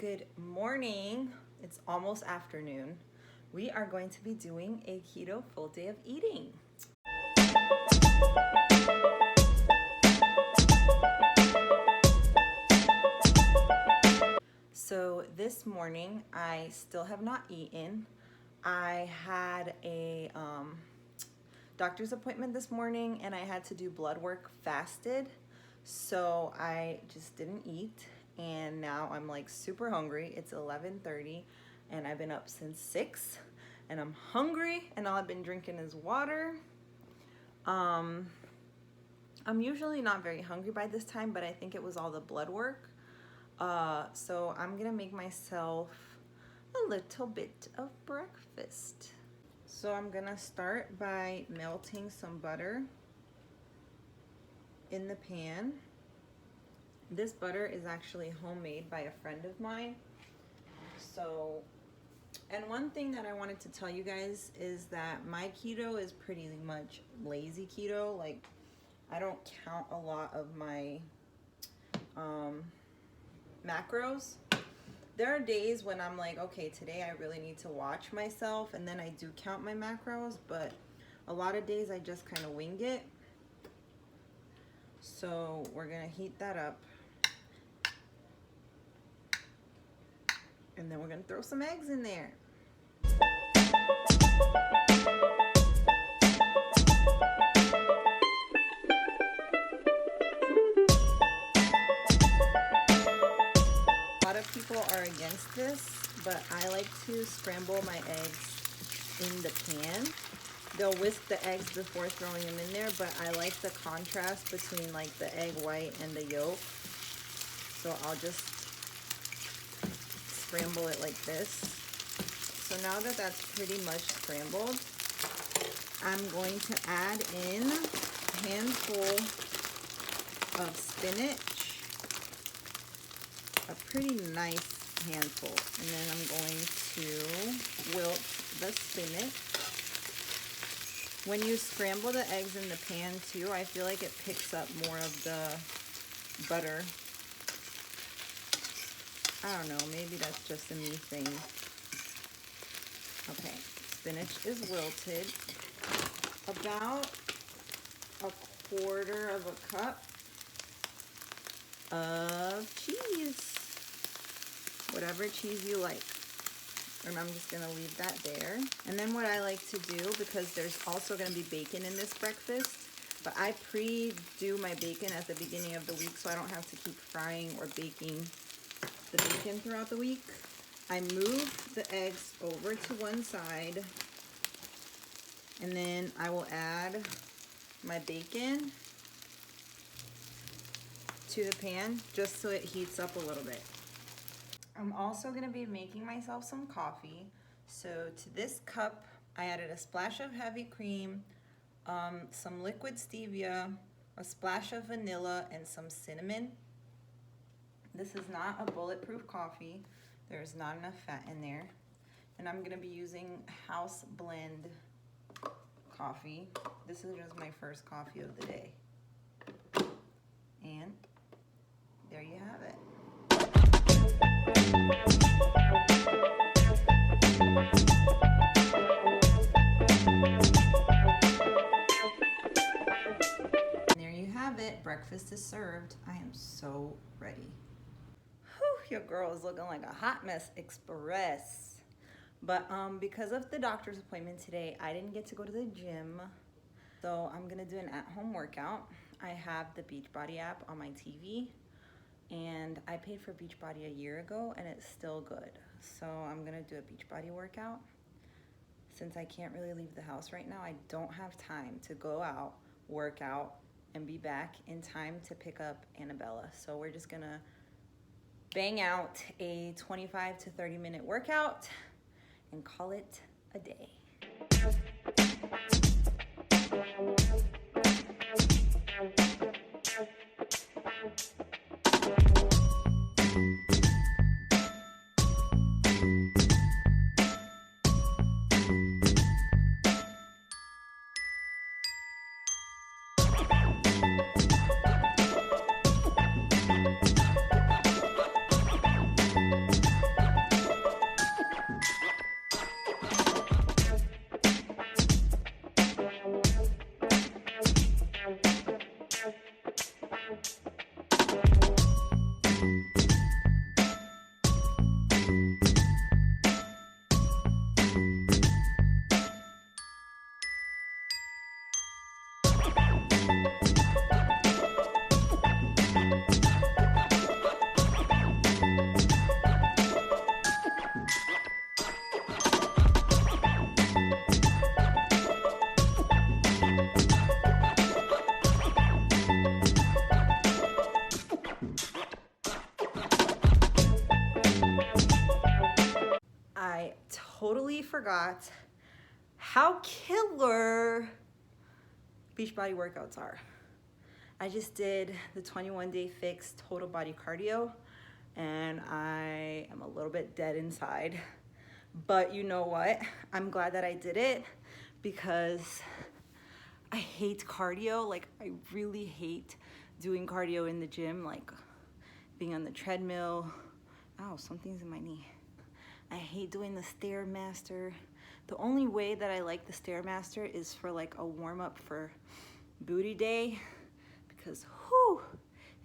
Good morning. It's almost afternoon. We are going to be doing a keto full day of eating. So this morning, I still have not eaten. I had a doctor's appointment this morning and I had to do blood work fasted. So I just didn't eat. And now I'm like super hungry. It's 11:30 and I've been up since 6 and I'm hungry and all I've been drinking is water. I'm usually not very hungry by this time, but I think it was all the blood work. So I'm gonna make myself a little bit of breakfast. So I'm gonna start by melting some butter in the pan. This butter is actually homemade by a friend of mine. So, and one thing that I wanted to tell you guys is that my keto is pretty much lazy keto. Like, I don't count a lot of my macros. There are days when I'm like, okay, today I really need to watch myself, and then I do count my macros, but a lot of days I just kind of wing it. So we're gonna heat that up. And then we're gonna throw some eggs in there. A lot of people are against this, but I like to scramble my eggs in the pan. They'll whisk the eggs before throwing them in there, but I like the contrast between like the egg white and the yolk. So I'll just scramble it like this. So now that that's pretty much scrambled, I'm going to add in a handful of spinach, a pretty nice handful, and then I'm going to wilt the spinach. When you scramble the eggs in the pan too, I feel like it picks up more of the butter. I don't know, maybe that's just a me thing. Okay, spinach is wilted. About a quarter of a cup of cheese. Whatever cheese you like. And I'm just gonna leave that there. And then what I like to do, because there's also gonna be bacon in this breakfast, but I pre-do my bacon at the beginning of the week so I don't have to keep frying or baking the bacon throughout the week. I move the eggs over to one side, and then I will add my bacon to the pan just so it heats up a little bit. I'm also gonna be making myself some coffee. So to this cup, I added a splash of heavy cream, some liquid stevia, a splash of vanilla, and some cinnamon. This is not a bulletproof coffee. There's not enough fat in there. And I'm gonna be using house blend coffee. This is just my first coffee of the day. And there you have it. And there you have it. Breakfast is served. I am so ready. Your girl is looking like a hot mess express. But because of the doctor's appointment today, I didn't get to go to the gym. So I'm gonna do an at-home workout. I have the Beachbody app on my TV, and I paid for Beachbody a year ago and it's still good. So I'm gonna do a Beachbody workout. Since I can't really leave the house right now, I don't have time to go out, work out, and be back in time to pick up Annabella. So we're just gonna bang out a 25 to 30 minute workout and call it a day. totally forgot how killer Beachbody workouts are. I just did the 21-day fix total body cardio, and I am a little bit dead inside. But you know what? I'm glad that I did it because I hate cardio. Like, I really hate doing cardio in the gym, like being on the treadmill. Ow, something's in my knee. I hate doing the Stairmaster. The only way that I like the Stairmaster is for like a warm-up for booty day, because whew,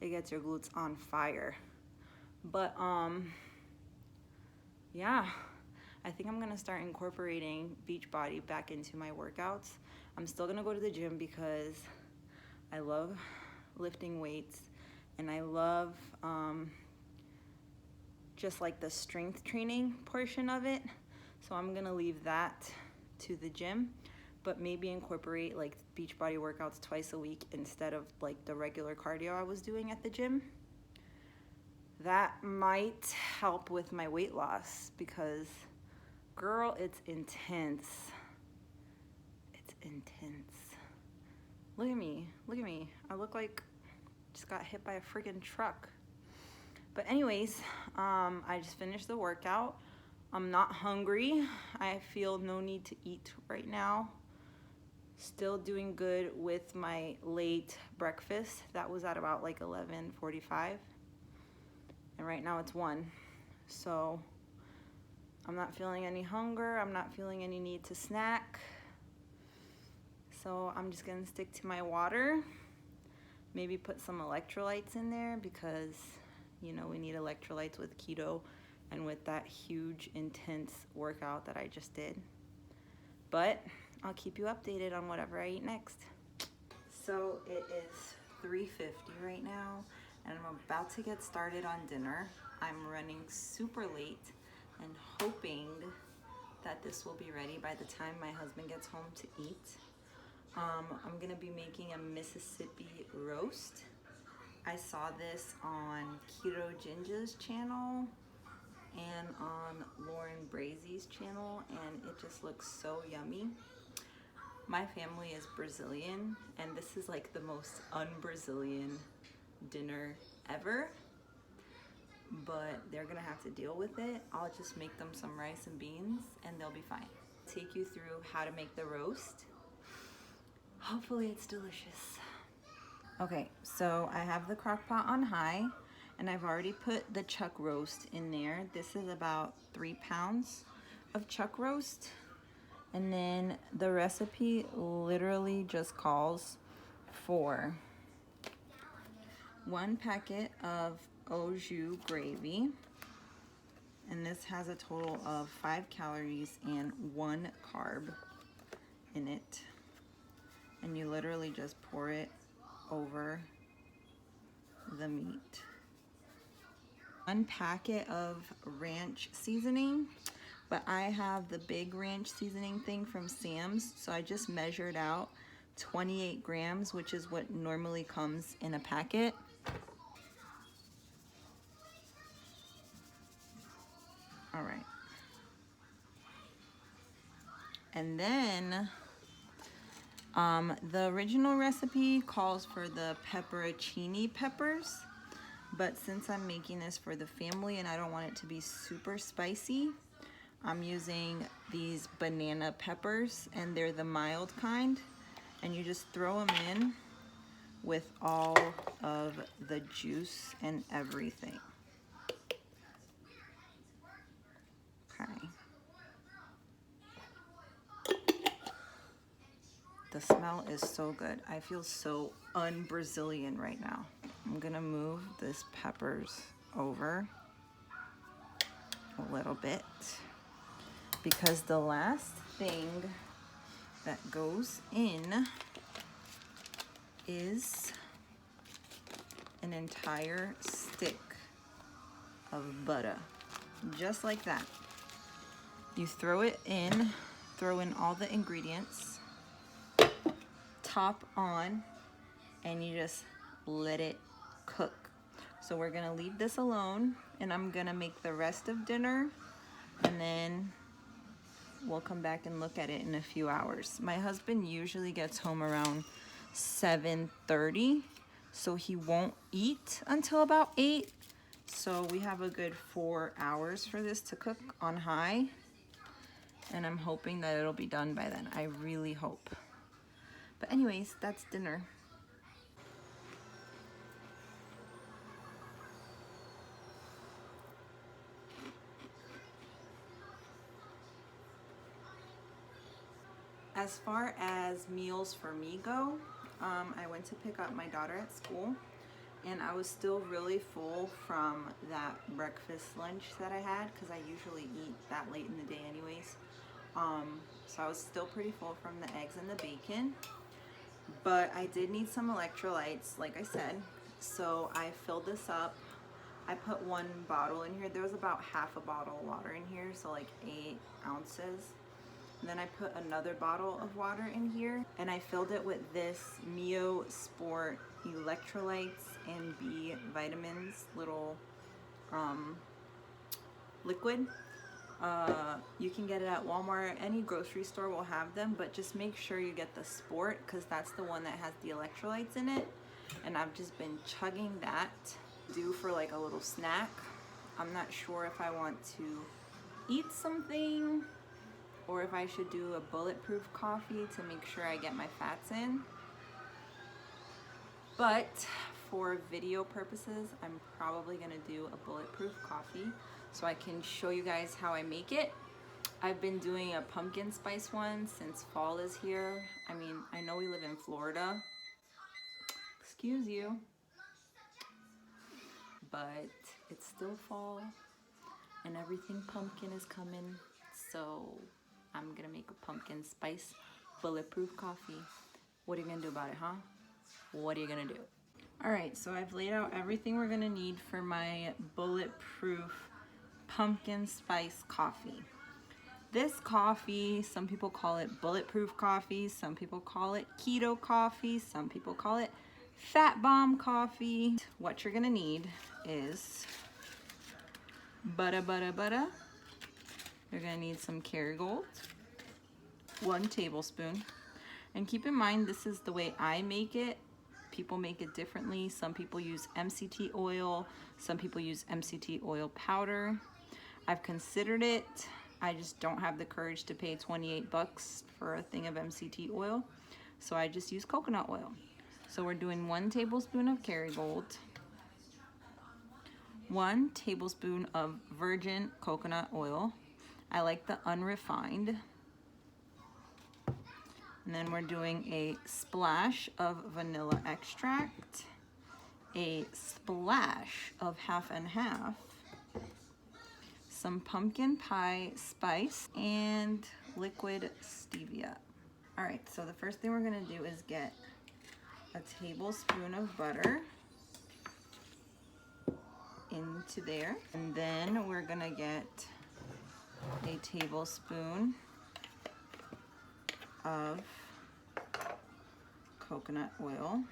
it gets your glutes on fire. But yeah, I think I'm gonna start incorporating Beachbody back into my workouts. I'm still gonna go to the gym because I love lifting weights, and I love just like the strength training portion of it. So I'm gonna leave that to the gym, but maybe incorporate like Beachbody workouts twice a week instead of like the regular cardio I was doing at the gym. That might help with my weight loss because, girl, it's intense. It's intense. Look at me, look at me. I look like I just got hit by a friggin' truck. But anyways, I just finished the workout. I'm not hungry. I feel no need to eat right now. Still doing good with my late breakfast. That was at about like 11:45. And right now it's 1. So I'm not feeling any hunger. I'm not feeling any need to snack. So I'm just gonna stick to my water. Maybe put some electrolytes in there because, you know, we need electrolytes with keto and with that huge, intense workout that I just did. But I'll keep you updated on whatever I eat next. So it is 3:50 right now, and I'm about to get started on dinner. I'm running super late and hoping that this will be ready by the time my husband gets home to eat. I'm gonna be making a Mississippi roast. I saw this on Ketogenic channel and on Lauren Brazy's channel, and it just looks so yummy. My family is Brazilian, and this is like the most un-Brazilian dinner ever, but they're gonna have to deal with it. I'll just make them some rice and beans and they'll be fine. Take you through how to make the roast. Hopefully it's delicious. Okay, so I have the crock pot on high, and I've already put the chuck roast in there. This is about 3 pounds of chuck roast. And then the recipe literally just calls for 1 packet of au jus gravy. And this has a total of 5 calories and 1 carb in it. And you literally just pour it over the meat. 1 packet of ranch seasoning, but I have the big ranch seasoning thing from Sam's, so I just measured out 28 grams, which is what normally comes in a packet. All right. And then the original recipe calls for the pepperoncini peppers, but since I'm making this for the family and I don't want it to be super spicy, I'm using these banana peppers, and they're the mild kind, and you just throw them in with all of the juice and everything. Okay. The smell is so good. I feel so un-Brazilian right now. I'm gonna move this peppers over a little bit because the last thing that goes in is an entire stick of butter, just like that. You throw it in, throw in all the ingredients, top on, and you just let it cook. So we're gonna leave this alone, and I'm gonna make the rest of dinner, and then we'll come back and look at it in a few hours. My husband usually gets home around 7:30, so he won't eat until about 8. So we have a good 4 hours for this to cook on high, and I'm hoping that it'll be done by then. I really hope. But anyways, that's dinner. As far as meals for me go, I went to pick up my daughter at school, and I was still really full from that breakfast lunch that I had, because I usually eat that late in the day anyways. So I was still pretty full from the eggs and the bacon, but I did need some electrolytes, like I said. So I filled this up. I put 1 bottle in here. There was about half a bottle of water in here, so like 8 ounces. And then I put another bottle of water in here, and I filled it with this Mio Sport electrolytes and B vitamins little liquid. You can get it at Walmart. Any grocery store will have them, but just make sure you get the Sport, because that's the one that has the electrolytes in it. And I've just been chugging that, due for like a little snack. I'm not sure if I want to eat something or if I should do a bulletproof coffee to make sure I get my fats in. But for video purposes, I'm probably gonna do a bulletproof coffee so I can show you guys how I make it. I've been doing a pumpkin spice one since fall is here. I mean, I know we live in Florida. Excuse you. But it's still fall and everything pumpkin is coming. So I'm gonna make a pumpkin spice bulletproof coffee. What are you gonna do about it, huh? What are you gonna do? All right, so I've laid out everything we're gonna need for my bulletproof pumpkin spice coffee. This coffee, some people call it bulletproof coffee, some people call it keto coffee, some people call it fat bomb coffee. What you're gonna need is butter. You're gonna need some Kerrygold, 1 tablespoon. And keep in mind, this is the way I make it. People make it differently. Some people use MCT oil, some people use MCT oil powder. I've considered it. I just don't have the courage to pay 28 bucks for a thing of MCT oil. So I just use coconut oil. So we're doing 1 tablespoon of Kerrygold, 1 tablespoon of virgin coconut oil. I like the unrefined. And then we're doing a splash of vanilla extract, a splash of half and half, some pumpkin pie spice, and liquid stevia. All right, so the first thing we're gonna do is get a tablespoon of butter into there. And then we're gonna get a tablespoon of coconut oil.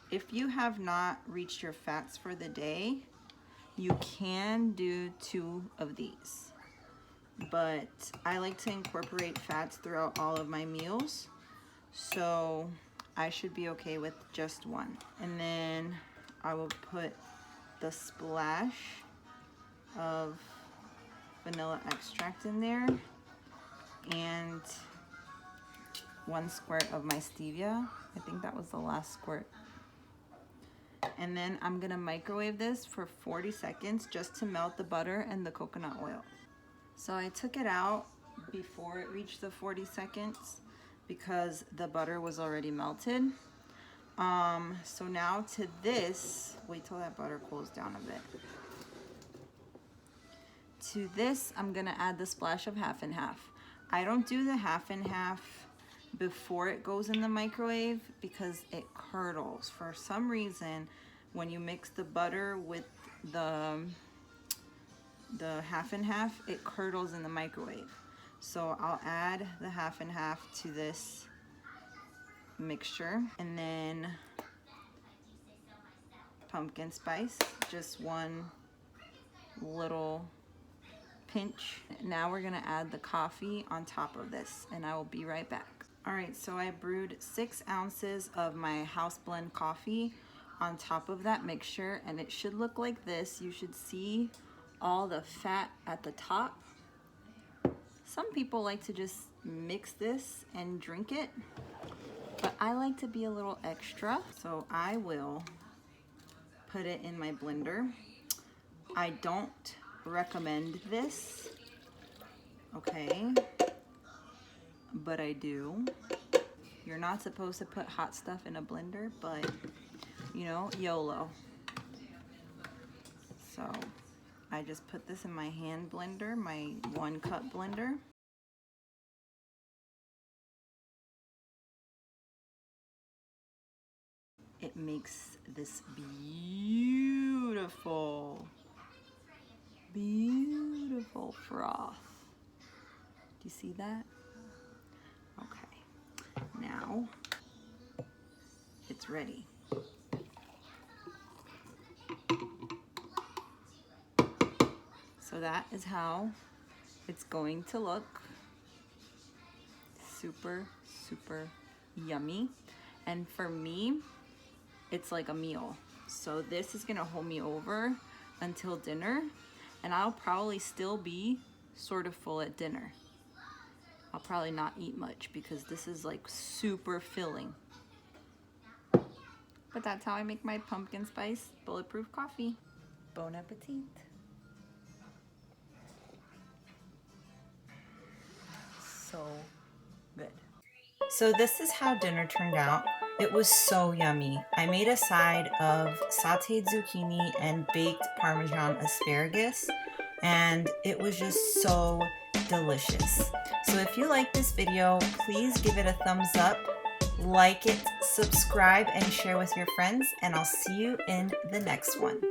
If you have not reached your fats for the day, you can do 2 of these. But I like to incorporate fats throughout all of my meals, so I should be okay with just 1. And then I will put the splash of vanilla extract in there and 1 squirt of my stevia. I think that was the last squirt. And then I'm gonna microwave this for 40 seconds just to melt the butter and the coconut oil. So I took it out before it reached the 40 seconds because the butter was already melted. So now to this, wait till that butter cools down a bit. To this, I'm gonna add the splash of half and half. I don't do the half and half before it goes in the microwave because it curdles. For some reason, when you mix the butter with the half and half, it curdles in the microwave. So I'll add the half and half to this mixture, and then pumpkin spice, just 1 little pinch. Now we're gonna add the coffee on top of this, and I will be right back. All right, so I brewed 6 ounces of my house blend coffee on top of that mixture, and it should look like this. You should see all the fat at the top. Some people like to just mix this and drink it, but I like to be a little extra, so I will put it in my blender. I don't recommend this, okay, but I do. You're not supposed to put hot stuff in a blender, but you know, YOLO. So I just put this in my hand blender, my 1 cup blender. It makes this beautiful froth. Do you see that? Okay, now it's ready. So that is how it's going to look. Super, super yummy. And for me, it's like a meal. So this is gonna hold me over until dinner, and I'll probably still be sort of full at dinner. I'll probably not eat much because this is like super filling. But that's how I make my pumpkin spice bulletproof coffee. Bon appetit. So good. So this is how dinner turned out. It was so yummy. I made a side of sauteed zucchini and baked Parmesan asparagus, and it was just so delicious. So if you like this video, please give it a thumbs up, like it, subscribe, and share with your friends, and I'll see you in the next one.